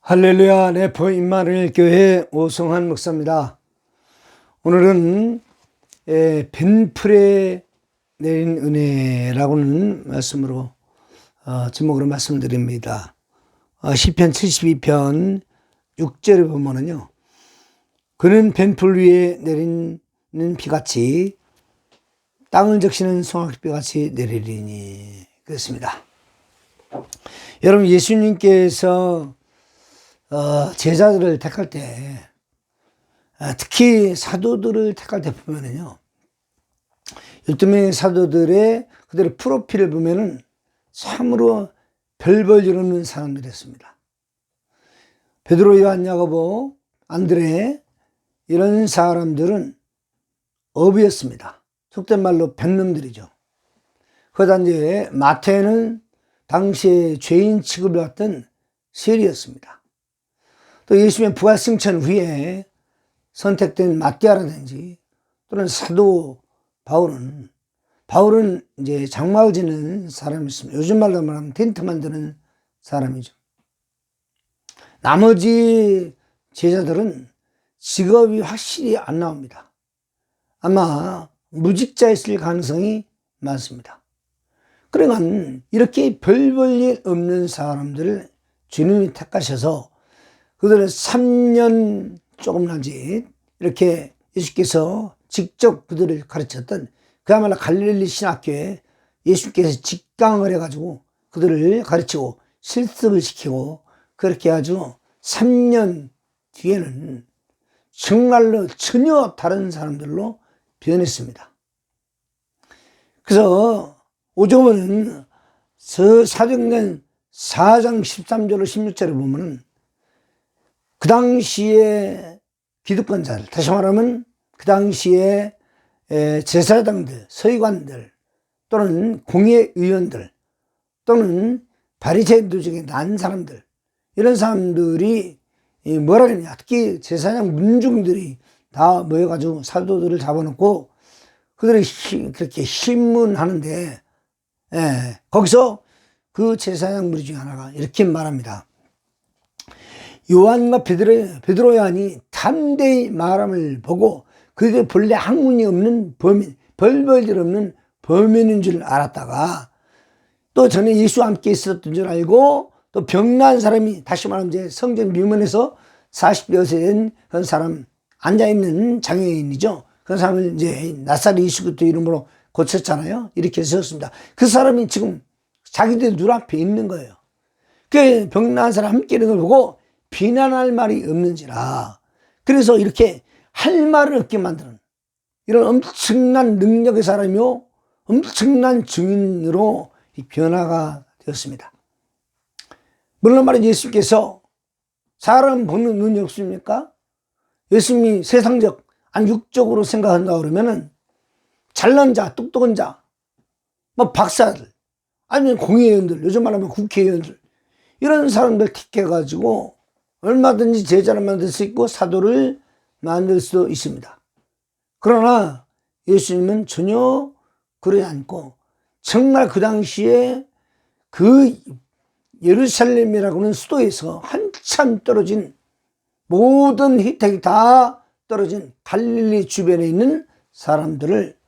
할렐루야, 내포 임마누엘 교회 오성환 목사입니다. 오늘은 벤풀에 내린 은혜라고는 말씀으로 제목으로 말씀드립니다. 시편 72편 6절에 보면은요, 그는 벤풀 위에 내리는 비같이 땅을 적시는 송아지비같이 내리리니, 그렇습니다. 여러분, 예수님께서 제자들을 택할 때, 특히 사도들을 택할 때 보면은요, 12명의 사도들의 그들의 프로필을 보면은 참으로 별 볼 일 없는 사람들이었습니다. 베드로, 요한, 야고보, 안드레, 이런 사람들은 어부였습니다. 속된 말로 백놈들이죠. 그러다 이제 마태는 당시에 죄인 취급을 받던 세리였습니다. 또 예수님의 부활 승천 후에 선택된 마띠아라든지 또는 사도 바울은 이제 장막을 짓는 사람이었습니다. 요즘 말로 말하면 텐트 만드는 사람이죠. 나머지 제자들은 직업이 확실히 안 나옵니다. 아마 무직자였을 가능성이 많습니다. 그러니까 이렇게 별 볼 일 없는 사람들을 주님이 택하셔서 그들을 3년 조금 나지 이렇게 예수께서 직접 그들을 가르쳤던, 그야말로 갈릴리 신학교에 예수께서 직강을 해가지고 그들을 가르치고 실습을 시키고 그렇게 아주 3년 뒤에는 정말로 전혀 다른 사람들로 변했습니다. 그래서 오종은 사도행전 4장 13절로 16절을 보면은 그 당시에 기득권자들, 다시 말하면 그 당시에 제사장들, 서기관들 또는 공회의원들 또는 바리새인들 중에 난 사람들, 이런 사람들이 뭐라 그러냐, 특히 제사장 문중들이 다 모여가지고 사도들을 잡아놓고 그들이 그렇게 신문하는데, 거기서 그 제사장 무리 중에 하나가 이렇게 말합니다. 요한과 베드로 요한이 담대히 말함을 보고 그게 본래 학문이 없는 범인, 별 볼 일 없는 범인인 줄 알았다가 또 전에 예수와 함께 있었던 줄 알고 또 병난 사람이, 다시 말하면 이제 성전 미문에서 40여세 된 그런 사람, 앉아있는 장애인이죠. 그 사람을 이제 나사렛 예수 그리스도 이름으로 고쳤잖아요. 이렇게 쓰였습니다. 그 사람이 지금 자기들 눈앞에 있는 거예요. 그 병난 사람 함께 있는 걸 보고 비난할 말이 없는지라, 그래서 이렇게 할 말을 없게 만드는 이런 엄청난 능력의 사람이요, 엄청난 증인으로 변화가 되었습니다. 물론 말이죠, 예수께서 사람 보는 눈이 없습니까? 예수님이 세상적, 아니 육적으로 생각한다 그러면은 잘난 자, 똑똑한 자, 뭐 박사들, 아니면 공회의원들, 요즘 말하면 국회의원들, 이런 사람들 택해가지고 얼마든지 제자를 만들 수 있고 사도를 만들 수도 있습니다. 그러나 예수님은 전혀 그러지 않고 정말 그 당시에 그 예루살렘이라고 하는 수도에서 한참 떨어진, 모든 혜택이 다 떨어진 갈릴리 주변에 있는 사람들을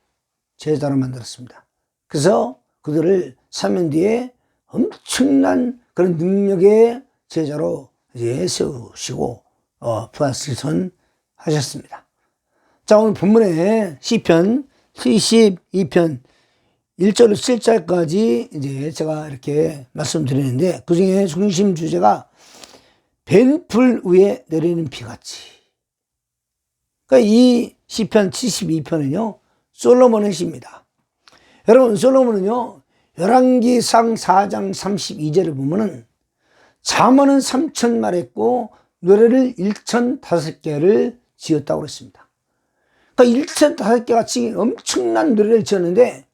제자로 만들었습니다. 그래서 그들을 3년 뒤에 엄청난 그런 능력의 제자로 이제 세우시고 부활승천 하셨습니다. 자, 오늘 본문에 시편 72편 1절로 7절까지 이제 제가 이렇게 말씀드리는데, 그 중에 중심 주제가 벤풀 위에 내리는 비같이. 그러니까 이 시편 72편은요 솔로몬의 시입니다. 여러분, 솔로몬은요 열왕기상 4장 32절을 보면은 잠언은 3,000말 했고 노래를 1,005개를 지었다고 했습니다. 그러니까 1,005개 같이 엄청난 노래를 지었는데,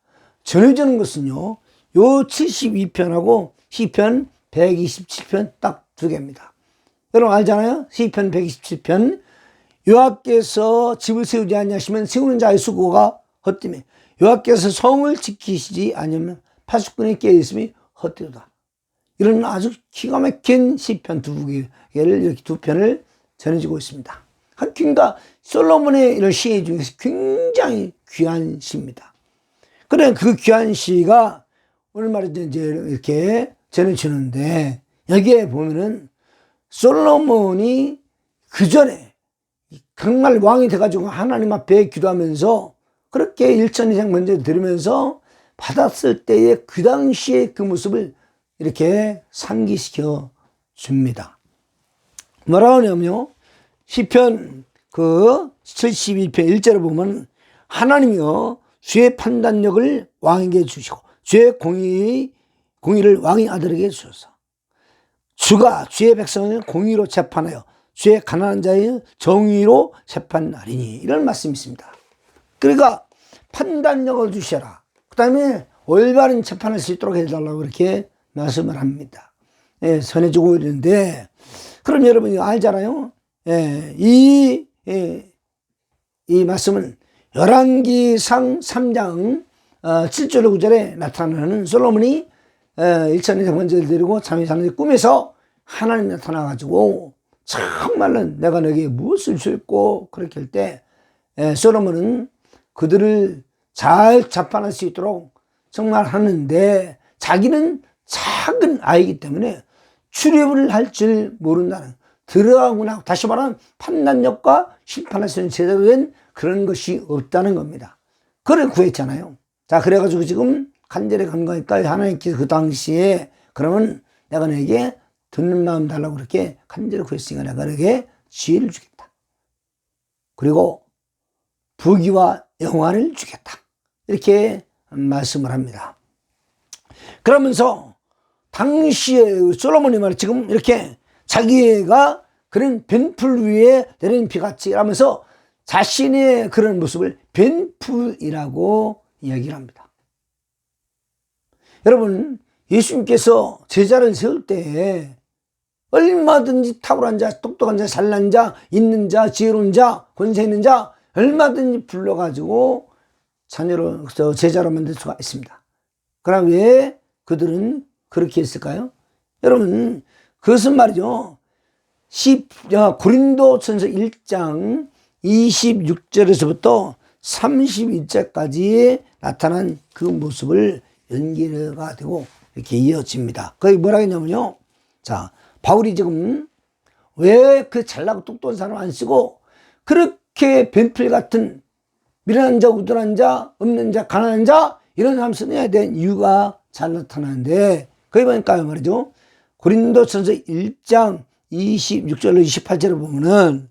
전해지는 것은요 요 72편하고 시편 127편 딱 두 개입니다. 여러분 알잖아요. 시편 127편, 여호와께서 집을 세우지 아니하시면 세우는 자의 수고가 헛되며 여호와께서 성을 지키시지 아니하면 파수꾼이 깨어있음이 헛되도다. 이런 아주 기가 막힌 시편 두 개를 이렇게 두 편을 전해주고 있습니다. 그러니까 솔로몬의 이런 시 중에서 굉장히 귀한 시입니다. 그래 그 귀한 시가 오늘 말이죠 이제 이렇게 전해주는데 여기에 보면은 솔로몬이 그 전에 정말 왕이 돼가지고 하나님 앞에 기도하면서 그렇게 일천이상 먼저 들으면서 받았을 때의 그 당시의 그 모습을 이렇게 상기시켜 줍니다. 뭐라고 하냐면요. 시편 그 72편 1절에 보면 하나님이여 주의 판단력을 왕에게 주시고 주의 공의를 왕의 아들에게 주소서. 주가 주의 백성을 공의로 재판하여 주의 가난한 자의 정의로 재판하리니 이런 말씀이 있습니다. 그러니까 판단력을 주셔라. 그 다음에 올바른 재판할 수 있도록 해달라고 이렇게 말씀을 합니다. 예, 전해주고 있는데 그럼 여러분이 알잖아요. 예, 이 말씀은 열왕기상 3장 7절 9절에 나타나는 솔로몬이 일천의 번제를 드리고 잠이 자는데 꿈에서 하나님이 나타나가지고 정말로 내가 너에게 무엇을 줄고 그렇게 할 때 솔로몬은 그들을 잘 재판할 수 있도록 정말 하는데 자기는 작은 아이이기 때문에 출입을 할 줄 모른다는 들어가거나 다시 말하면 판단력과 심판할 수 있는 제대로 된 그런 것이 없다는 겁니다. 그걸 구했잖아요. 자 그래가지고 지금 간절히 간구하니까 하나님께서 그 당시에 그러면 내가 너에게 듣는 마음 달라고 그렇게 간절히 구했으니까 내가 너에게 지혜를 주겠다. 그리고 부귀와 영화를 주겠다. 이렇게 말씀을 합니다. 그러면서 당시에 솔로몬이 말이야 지금 이렇게 자기가 그런 벤풀 위에 내리는 비같이 하면서 자신의 그런 모습을 벤풀이라고 이야기를 합니다. 여러분 예수님께서 제자를 세울 때 얼마든지 탁월한 자, 똑똑한 자, 잘난 자, 있는 자, 지혜로운 자, 권세 있는 자 얼마든지 불러가지고 자녀로 제자로 만들 수가 있습니다. 그럼 왜 그들은 그렇게 했을까요? 여러분 그것은 말이죠. 고린도전서 1장 26절에서부터 32절까지 나타난 그 모습을 연기가 되고 이렇게 이어집니다. 거기 뭐라 했냐면요. 자, 바울이 지금 왜 그 잘나고 똑똑한 사람 안 쓰고 그렇게 뱀풀 같은 미련한 자, 우둔한 자, 없는 자, 가난한 자 이런 사람 써야 된 이유가 잘 나타나는데 거기 보니까 말이죠. 고린도전서 1장 26절로 28절을 보면은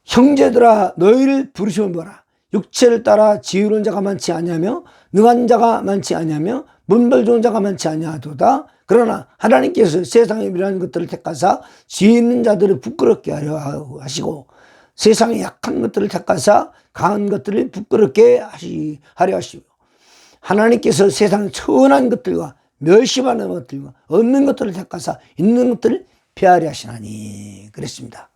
형제들아 너희를 부르시면 뭐라 육체를 따라 지혜로운 자가 많지 아니하며 능한 자가 많지 아니하며 문벌 좋은 자가 많지 아니하도다. 그러나 하나님께서 세상에 미련한 것들을 택하사 지혜 있는 자들을 부끄럽게 하려 하시고 세상에 약한 것들을 택하사 강한 것들을 부끄럽게 하려 하시고 하나님께서 세상 천한 것들과 멸시받는 것들과 없는 것들을 택하사 있는 것들을 폐하려 하시나니 그랬습니다.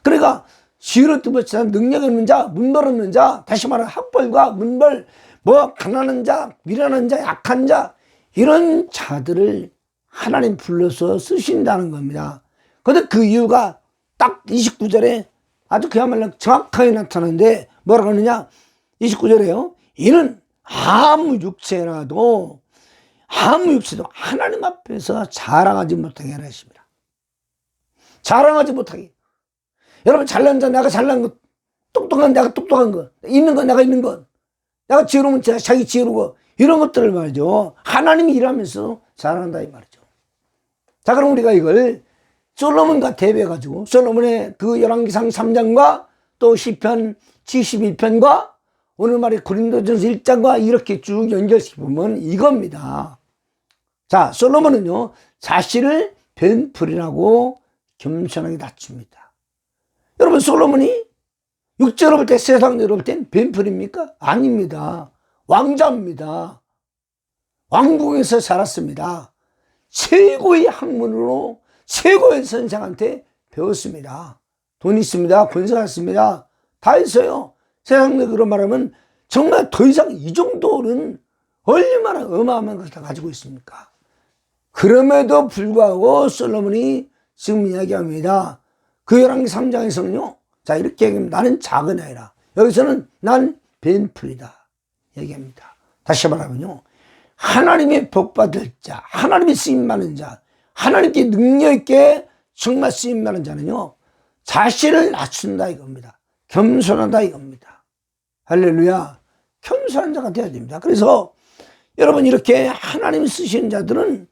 그러니까 지혜로 뜻보다 능력 없는 자, 문벌 없는 자, 다시 말하면 학벌과 문벌, 가난한 자, 미련한 자, 약한 자 이런 자들을 하나님 불러서 쓰신다는 겁니다. 그런데 그 이유가 딱 29절에 아주 그야말로 정확하게 나타나는데 뭐라고 하느냐 29절에요. 이는 아무 육체도 하나님 앞에서 자랑하지 못하게 하라 하십니다. 자랑하지 못하게. 여러분 잘난 자 내가 잘난 것, 똑똑한 내가 똑똑한 것, 있는 것 내가 있는 것, 내가 지혜로우면 자기 지혜로고 이런 것들을 말이죠. 하나님이 일하면서 자랑한다 이 말이죠. 자 그럼 우리가 이걸 솔로몬과 대비해가지고 솔로몬의 그 열왕기상 3장과 또 시편 72편과 오늘 말의 고린도전서 1장과 이렇게 쭉 연결시키면 이겁니다. 자 솔로몬은요 자신을 벤풀이라고 겸손하게 낮춥니다. 여러분 솔로몬이 육체로 볼 때 세상으로 볼 땐 벤풀입니까? 아닙니다. 왕자입니다. 왕궁에서 자랐습니다. 최고의 학문으로 최고의 선생한테 배웠습니다. 돈 있습니다. 권세가 있습니다. 다 있어요. 세상으로 말하면 정말 더 이상 이 정도는 얼마나 어마어마한 것을 다 가지고 있습니까? 그럼에도 불구하고 솔로몬이 지금 이야기합니다. 그 열왕기 3장에서는요, 자, 이렇게 얘기합니다. 나는 작은 아이라. 여기서는 난 벤플이다. 얘기합니다. 다시 말하면요, 하나님의 복받을 자, 하나님의 쓰임 많은 자, 하나님께 능력있게 정말 쓰임 많은 자는요, 자신을 낮춘다 이겁니다. 겸손하다 이겁니다. 할렐루야. 겸손한 자가 되어야 됩니다. 그래서 여러분, 이렇게 하나님이 쓰시는 자들은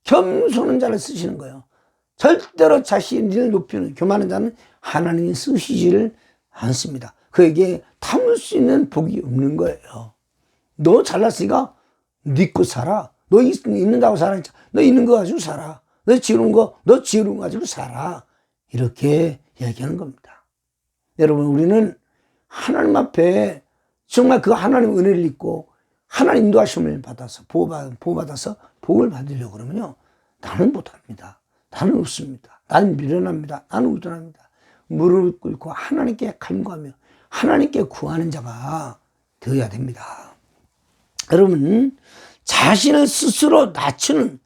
겸손한 자를 쓰시는 거예요. 절대로 자신을 높이는 교만한 자는 하나님이 쓰시지를 않습니다. 그에게 담을 수 있는 복이 없는 거예요. 너 잘났으니까 네 거 살아. 너 있는다고 살아. 너 있는 거 가지고 살아. 너 지르는 거 가지고 살아. 이렇게 얘기하는 겁니다. 여러분, 우리는 하나님 앞에 정말 그 하나님 은혜를 입고 하나님 인도하심을 받아서 보호받아서 복을 받으려고 그러면요, 나는 못합니다. 나는 없습니다. 나는 미련합니다. 나는 우둔합니다. 무릎을 꿇고 하나님께 간구하며 하나님께 구하는 자가 되어야 됩니다. 여러분, 자신을 스스로 낮추는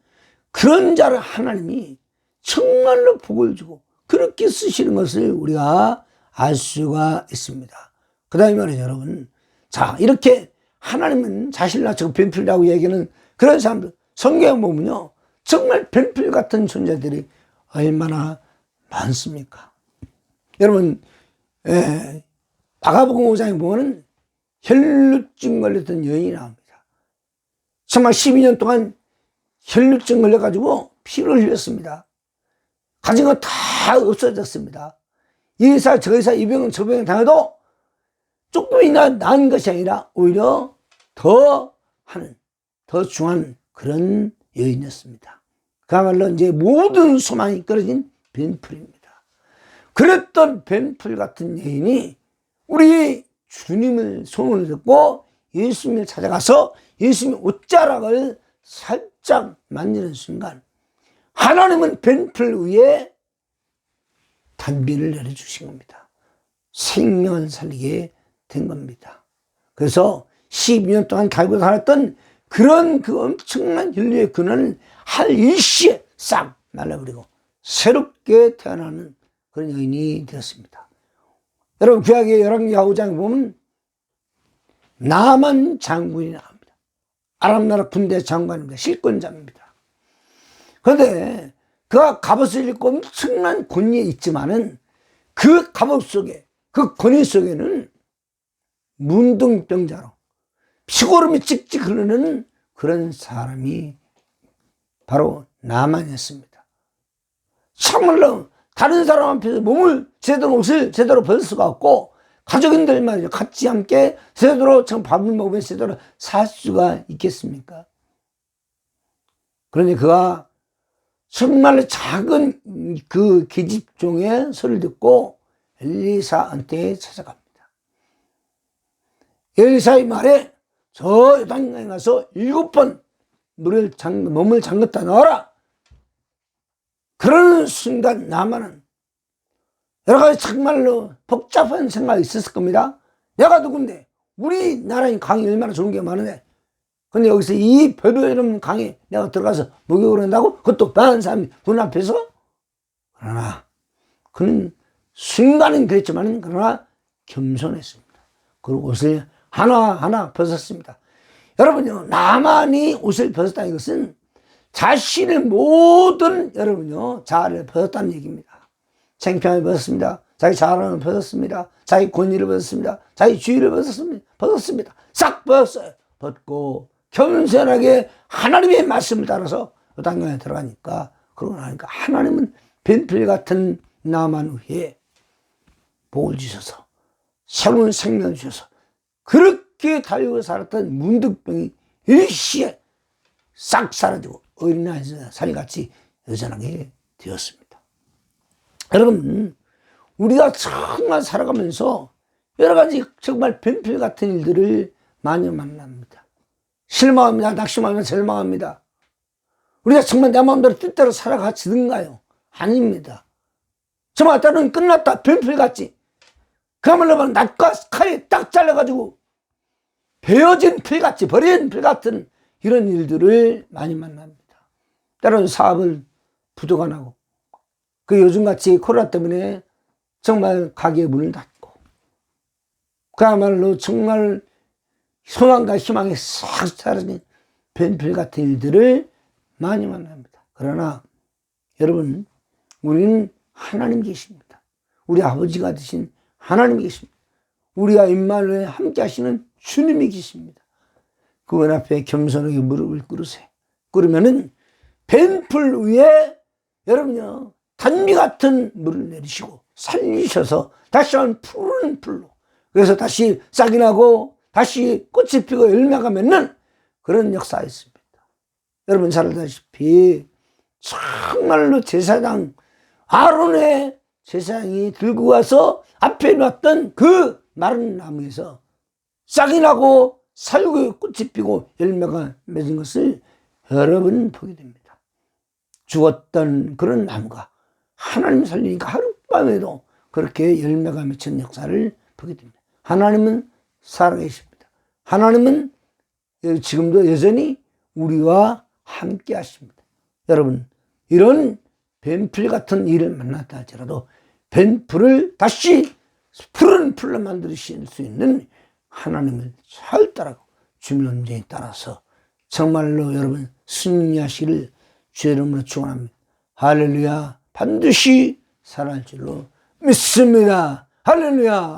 그런 자를 하나님이 정말로 복을 주고 그렇게 쓰시는 것을 우리가 알 수가 있습니다. 그 다음에 말이죠, 여러분. 자, 이렇게 하나님은 자신을 낮추고 벤플이라고 얘기하는 그런 사람들, 성경에 보면요, 정말 벤플 같은 존재들이 얼마나 많습니까? 여러분, 마가복음 5장에 보면은 혈루증 걸렸던 여인이 나옵니다. 정말 12년 동안 혈루증 걸려가지고 피를 흘렸습니다. 가진 거 다 없어졌습니다. 이 의사 저 의사 이 병은 저 병을 당해도 조금이나 나은 것이 아니라 오히려 더 중한 그런 여인이었습니다. 그야말로 이제 모든 소망이 끊어진 벤플입니다. 그랬던 벤플 같은 여인이 우리 주님을 소문을 듣고 예수님을 찾아가서 예수님의 옷자락을 살짝 만지는 순간 하나님은 벤플 위에 단비를 내려주신 겁니다. 생명을 살리게 된 겁니다. 그래서 12년 동안 달고 살았던 그런 그 엄청난 혈류의 근원을 할 일시에 싹 날려버리고 새롭게 태어나는 그런 여인이 되었습니다. 여러분, 구약의 열왕기 5장에 보면 나만 장군이 나옵니다. 아람 나라 군대 장관입니다. 실권자입니다. 그런데 그가 갑옷을 입고 엄청난 권위에 있지만은 그 갑옷 속에, 그 권위 속에는 문둥병자로 피고름이 찍찍 흐르는 그런 사람이 바로 나만이었습니다. 참말로 다른 사람 앞에서 옷을 제대로 벗을 수가 없고 가족인들만 같이 함께 제대로 밥을 먹으면 제대로 살 수가 있겠습니까? 그런데 그가 정말 작은 그 계집종의 소리를 듣고 엘리사한테 찾아갑니다. 엘리사의 말에 저 요단강에 가서 7번 몸을 잠갔다 나와라. 그러는 순간 나만은 여러 가지 정말로 복잡한 생각이 있었을 겁니다. 내가 누군데, 우리나라의 강이 얼마나 좋은 게 많은데, 근데 여기서 이 별별없는 강에 내가 들어가서 목욕을 한다고? 그것도 많은 사람이 눈앞에서? 그러나 그는 순간은 그랬지만 그러나 겸손했습니다. 그리고 옷을 하나하나 벗었습니다. 여러분요, 나만이 옷을 벗었다는 것은 자신의 모든 여러분요 자아를 벗었다는 얘기입니다. 창피함을 벗었습니다. 자기 자랑을 벗었습니다. 자기 권위를 벗었습니다. 자기 주의를 벗었습니다. 싹 벗었어요. 벗고 겸손하게 하나님의 말씀을 따라서 요단강에 들어가니까, 그러고 나니까 하나님은 벤플 같은 나만 위에 복을 주셔서 새로운 생명을 주셔서 그렇게 달리고 살았던 문득병이 일시에 싹 사라지고 어린아이 살같이 여전하게 되었습니다. 여러분, 우리가 정말 살아가면서 여러 가지 정말 뱀필 같은 일들을 많이 만납니다. 실망합니다. 낙심합니다. 절망합니다. 우리가 정말 내 마음대로 뜻대로 살아가지는가요? 아닙니다. 정말 때로는 끝났다. 뱀필같이. 그야말로 낫과 칼이 딱 잘라가지고 베어진 필같이, 버려진 필 같은 이런 일들을 많이 만납니다. 때로는 사업을 부도가 나고, 그 요즘같이 코로나 때문에 정말 가게 문을 닫고, 그야말로 정말 소망과 희망이 싹 사라진 벤필 같은 일들을 많이 만납니다. 그러나 여러분, 우리는 하나님 계십니다. 우리 아버지가 되신 하나님 계십니다. 우리가 임마누엘 함께 하시는 주님이 계십니다. 그분 앞에 겸손하게 무릎을 꿇으면은 뱀풀 위에 여러분요 단비 같은 물을 내리시고 살리셔서 다시 한번 푸른 풀로, 그래서 다시 싹이 나고 다시 꽃이 피고 열매가 맺는 그런 역사가 있습니다. 여러분 잘 알다시피 정말로 제사장 아론의 제사장이 들고 와서 앞에 놨던 그 마른 나무에서 싹이 나고 살고 꽃이 피고 열매가 맺은 것을 여러분 보게 됩니다. 죽었던 그런 나무가 하나님 살리니까 하룻밤에도 그렇게 열매가 맺힌 역사를 보게 됩니다. 하나님은 살아계십니다. 하나님은 지금도 여전히 우리와 함께 하십니다. 여러분, 이런 뱀풀 같은 일을 만났다 할지라도 뱀풀을 다시 푸른 풀로 만드실 수 있는 하나님을 잘 따라가고 주님의 음성에 따라서 정말로 여러분 승리하시기를 주의 이름으로 축원합니다. 할렐루야. 반드시 살아날 줄로 믿습니다. 할렐루야.